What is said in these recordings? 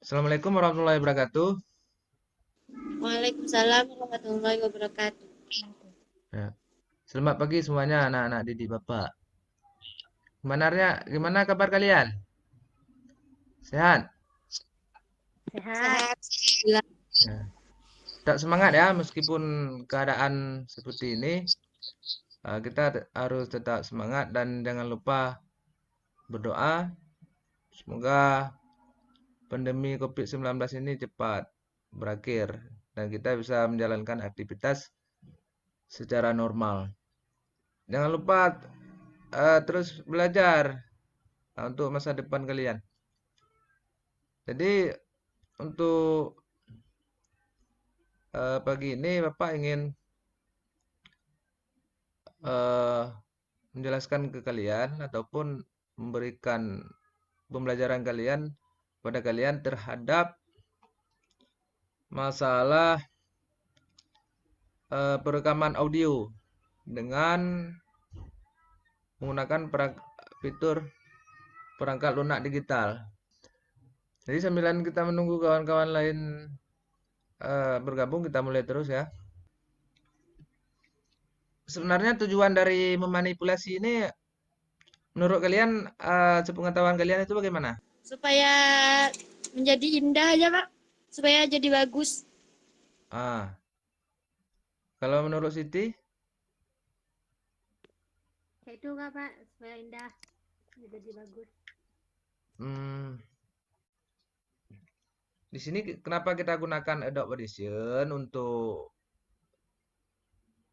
Assalamualaikum warahmatullahi wabarakatuh. Waalaikumsalam warahmatullahi wabarakatuh. Ya. Selamat pagi semuanya anak-anak didik Bapak. Gimana kabar kalian? Sehat? Sehat. Sehat, alhamdulillah. Ya. Tetap semangat ya meskipun keadaan seperti ini. Kita harus tetap semangat dan jangan lupa berdoa. Semoga pandemi COVID-19 ini cepat berakhir dan kita bisa menjalankan aktivitas secara normal. Jangan lupa terus belajar untuk masa depan kalian. Jadi untuk pagi ini Bapak ingin eh, menjelaskan ke kalian ataupun memberikan pembelajaran kalian pada kalian terhadap masalah perekaman audio dengan menggunakan fitur perangkat lunak digital. Jadi sambilan kita menunggu kawan-kawan lain bergabung, kita mulai terus ya. Sebenarnya tujuan dari memanipulasi ini menurut kalian, sepengetahuan kalian itu bagaimana? Supaya menjadi indah aja, Pak. Supaya jadi bagus. Ah, kalau menurut Siti, Ya itu kak Pak, supaya indah, jadi bagus. hmm, di sini kenapa kita gunakan Adobe Audition untuk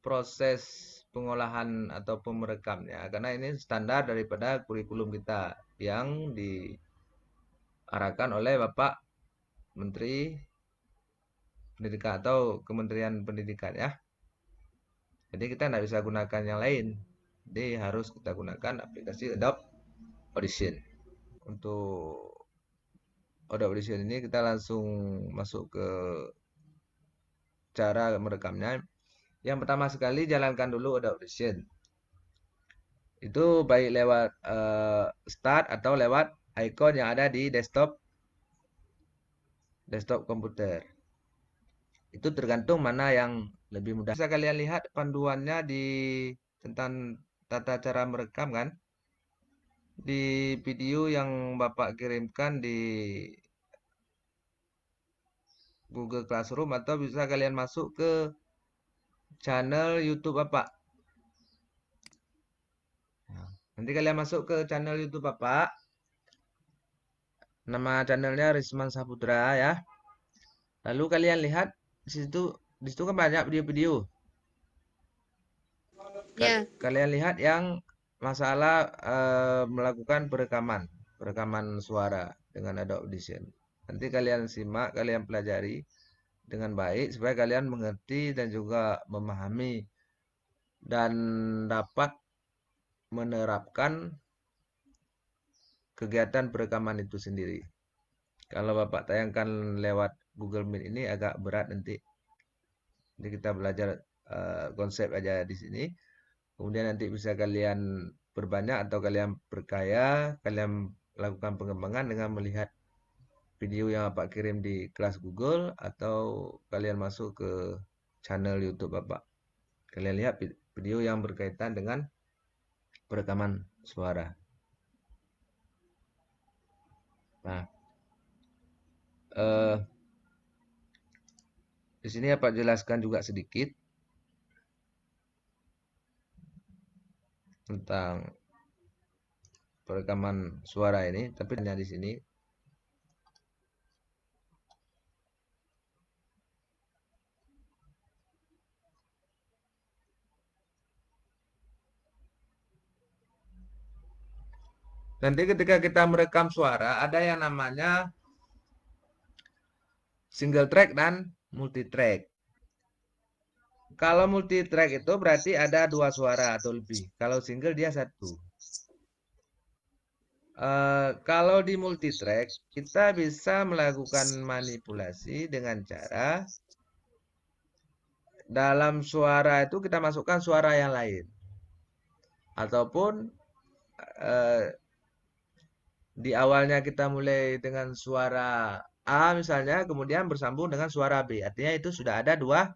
proses pengolahan ataupun merekamnya? Karena ini standar daripada kurikulum kita yang diarahkan oleh Bapak Menteri Pendidikan atau Kementerian Pendidikan ya. Jadi kita tidak bisa gunakan yang lain. Jadi harus kita gunakan aplikasi Adobe Audition. Untuk Adobe Audition ini kita langsung masuk ke cara merekamnya. Yang pertama sekali jalankan dulu Adobe Audition. Itu baik lewat start atau lewat icon yang ada di desktop komputer. Itu tergantung mana yang lebih mudah. Bisa kalian lihat panduannya di tentang tata cara merekam kan? Di video yang Bapak kirimkan di Google Classroom atau bisa kalian masuk ke channel YouTube Bapak. Nah, nanti kalian masuk ke channel YouTube Bapak. Nama channelnya Risman Saputra ya. Lalu kalian lihat di situ kan banyak video-video. Ya, Kalian lihat yang masalah melakukan perekaman suara dengan Adobe Audition. Nanti kalian simak, kalian pelajari dengan baik supaya kalian mengerti dan juga memahami dan dapat menerapkan kegiatan perekaman itu sendiri. Kalau Bapak tayangkan lewat Google Meet ini agak berat nanti. Jadi kita belajar konsep aja di sini. Kemudian nanti bisa kalian berbanyak atau kalian berkaya, kalian lakukan pengembangan dengan melihat video yang Bapak kirim di kelas Google atau kalian masuk ke channel YouTube Bapak. Kalian lihat video yang berkaitan dengan perekaman suara. Nah, eh, di sini Bapak jelaskan juga sedikit tentang perekaman suara ini, tapi hanya di sini. Nanti ketika kita merekam suara, ada yang namanya single track dan multi track. Kalau multi track itu berarti ada dua suara atau lebih. Kalau single dia satu. Kalau di multi track, kita bisa melakukan manipulasi dengan cara dalam suara itu kita masukkan suara yang lain. Ataupun di awalnya kita mulai dengan suara A misalnya kemudian bersambung dengan suara B. Artinya itu sudah ada dua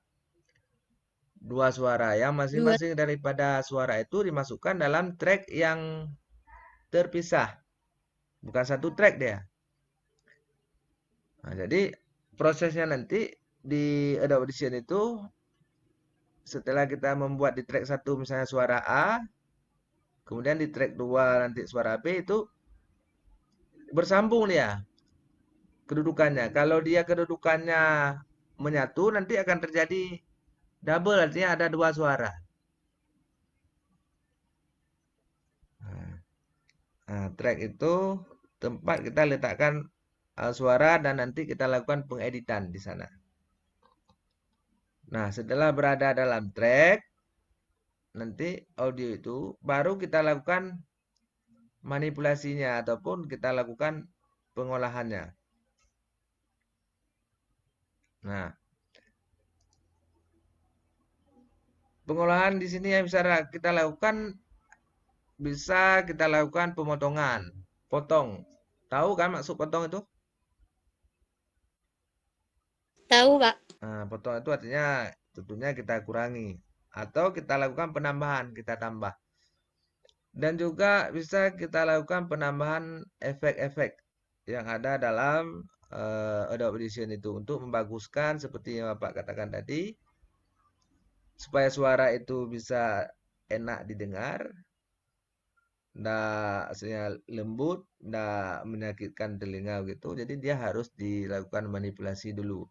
suara yang Dua. masing-masing daripada suara itu dimasukkan dalam track yang terpisah. Bukan satu track dia. Nah, jadi prosesnya nanti di Adobe Audition itu setelah kita membuat di track 1 misalnya suara A, kemudian di track 2 nanti suara B itu bersambung dia kedudukannya. Kalau dia kedudukannya menyatu nanti akan terjadi double, artinya ada dua suara. Nah, track itu tempat kita letakkan suara dan nanti kita lakukan pengeditan di sana. Nah, setelah berada dalam track, nanti audio itu baru kita lakukan manipulasinya ataupun kita lakukan pengolahannya. Nah, pengolahan di sini yang bisa kita lakukan, bisa kita lakukan pemotongan, potong. Tahu kan maksud potong itu? Tahu, Pak. Nah, potong itu artinya tentunya kita kurangi atau kita lakukan penambahan, kita tambah. Dan juga bisa kita lakukan penambahan efek-efek yang ada dalam Adobe Audition itu untuk membaguskan seperti yang Bapak katakan tadi, supaya suara itu bisa enak didengar, nggak hasilnya lembut, nggak menyakitkan telinga gitu. Jadi dia harus dilakukan manipulasi dulu.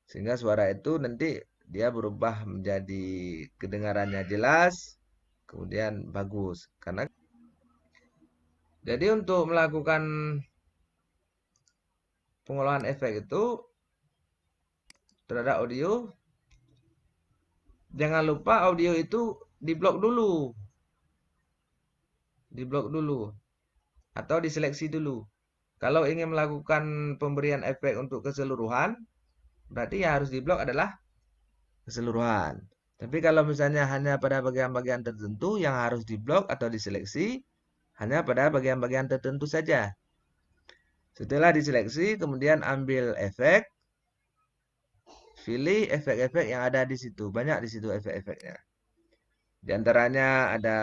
Sehingga suara itu nanti dia berubah menjadi kedengarannya jelas, kemudian bagus. Jadi untuk melakukan pengolahan efek itu terhadap audio, jangan lupa audio itu diblok dulu. Diblok dulu. Atau diseleksi dulu. Kalau ingin melakukan pemberian efek untuk keseluruhan, berarti yang harus diblok adalah keseluruhan. Tapi kalau misalnya hanya pada bagian-bagian tertentu yang harus diblok atau diseleksi, hanya pada bagian-bagian tertentu saja. Setelah diseleksi, kemudian ambil efek, pilih efek-efek yang ada di situ. Banyak di situ efek-efeknya. Di antaranya ada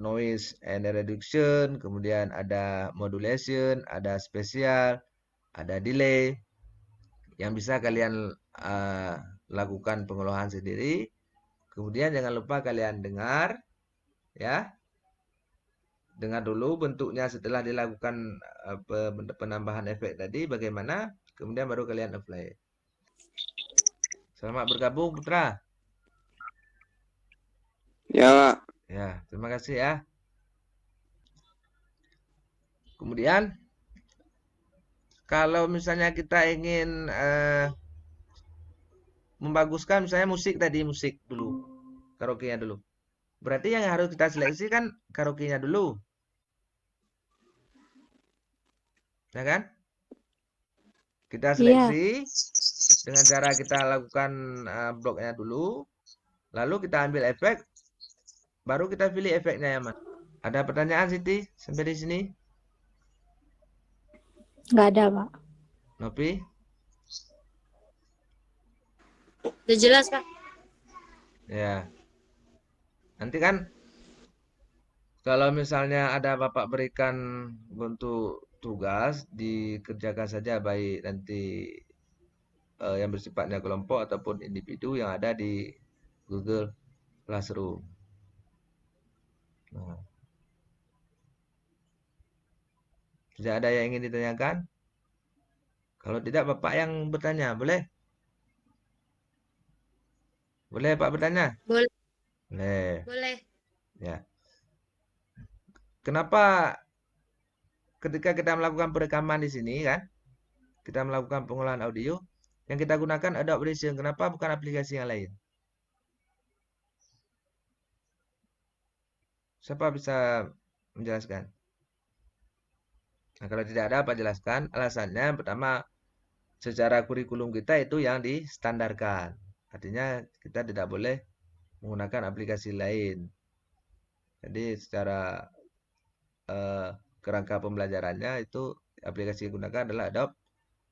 noise and reduction, kemudian ada modulation, ada spesial, ada delay, yang bisa kalian lakukan pengolahan sendiri. Kemudian jangan lupa kalian dengar, ya. Dengar dulu bentuknya setelah dilakukan penambahan efek tadi bagaimana, kemudian baru kalian apply. Selamat bergabung, Putra. Ya, Pak. Ya, terima kasih ya. Kemudian kalau misalnya kita ingin membaguskan misalnya musik tadi, musik dulu, karaoke-nya dulu. Berarti yang harus kita seleksi kan karaoke-nya dulu. Ya kan? Kita seleksi dengan cara kita lakukan bloknya dulu. Lalu kita ambil efek, baru kita pilih efeknya ya, Mas. Ada pertanyaan Siti sampai di sini? Nggak ada, Pak. Nopi? Udah jelas, Pak. Ya. Nanti kan kalau misalnya ada Bapak berikan bentuk tugas, dikerjakan saja baik nanti yang bersifatnya kelompok ataupun individu yang ada di Google Classroom. Nah. Tidak ada yang ingin ditanyakan? Kalau tidak, Bapak yang bertanya, boleh? Boleh Pak bertanya? Boleh. Boleh. Boleh. Ya. Kenapa ketika kita melakukan perekaman di sini kan, kita melakukan pengolahan audio, yang kita gunakan Adobe Audition. Kenapa bukan aplikasi yang lain? Siapa bisa menjelaskan? Nah, kalau tidak ada, Pak jelaskan. Alasannya pertama, secara kurikulum kita itu yang distandarkan. Artinya kita tidak boleh menggunakan aplikasi lain. Jadi secara kerangka pembelajarannya itu aplikasi yang digunakan adalah Adobe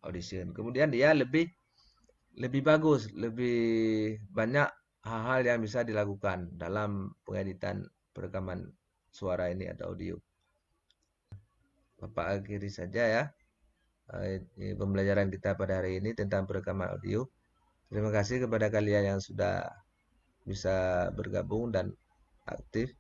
Audition. Kemudian dia lebih bagus, lebih banyak hal-hal yang bisa dilakukan dalam pengeditan perekaman suara ini atau audio. Bapak akhiri saja ya pembelajaran kita pada hari ini tentang perekaman audio. Terima kasih kepada kalian yang sudah bisa bergabung dan aktif.